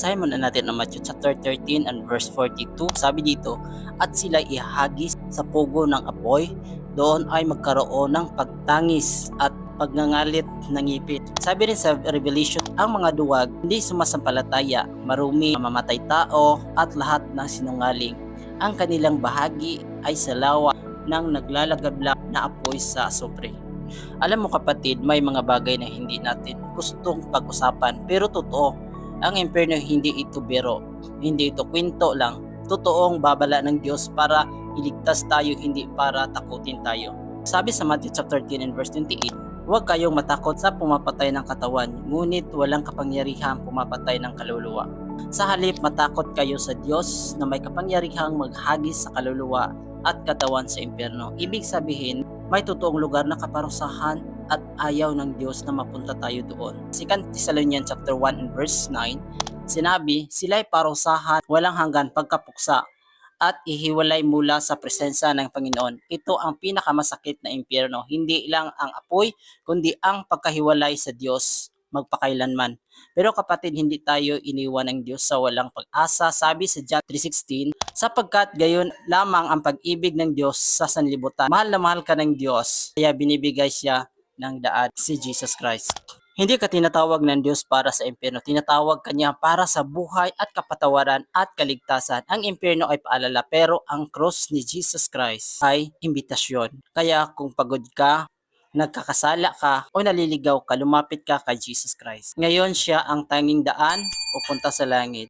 Basahin muna natin ang Matthew chapter 13 and verse 42. Sabi dito, at sila ihagis sa pugo ng apoy, doon ay magkaroon ng pagtangis at pagngangalit ng ngipin. Sabi rin sa Revelation, ang mga duwag hindi sumasampalataya, marumi, mamamatay tao at lahat ng sinungaling. Ang kanilang bahagi ay sa lawa ng naglalagablak na apoy sa asupre. Alam mo kapatid, may mga bagay na hindi natin gustong pag-usapan pero totoo. Ang impyerno hindi ito biro, hindi ito kwento lang. Totoong babala ng Diyos para iligtas tayo, hindi para takutin tayo. Sabi sa Matthew chapter 13 and verse 28, huwag kayong matakot sa pumapatay ng katawan, ngunit walang kapangyarihang pumapatay ng kaluluwa. Sa halip, matakot kayo sa Diyos na may kapangyarihang maghagis sa kaluluwa at katawan sa impyerno. Ibig sabihin, may totoong lugar na kaparusahan at ayaw ng Diyos na mapunta tayo doon. 2 Thessalonians chapter 1 and verse 9, sinabi, sila'y parusahan walang hanggan pagkapuksa at ihiwalay mula sa presensya ng Panginoon. Ito ang pinakamasakit na impyerno, hindi lang ang apoy, kundi ang pagkahiwalay sa Diyos magpakailanman. Pero kapatid, hindi tayo iniwan ng Diyos sa walang pag-asa. Sabi sa John 3:16, sapagkat gayon lamang ang pag-ibig ng Diyos sa sanlibutan. Mahal na mahal ka ng Diyos, kaya binibigay siya ng daan, si Jesus Christ. Hindi ka tinatawag ng Diyos para sa impyerno, tinatawag ka niya para sa buhay at kapatawaran at kaligtasan. Ang impyerno ay paalala, pero ang cross ni Jesus Christ ay imbitasyon. Kaya kung pagod ka, nagkakasala ka o naliligaw ka, lumapit ka kay Jesus Christ. Ngayon siya ang tanging daan pupunta sa langit.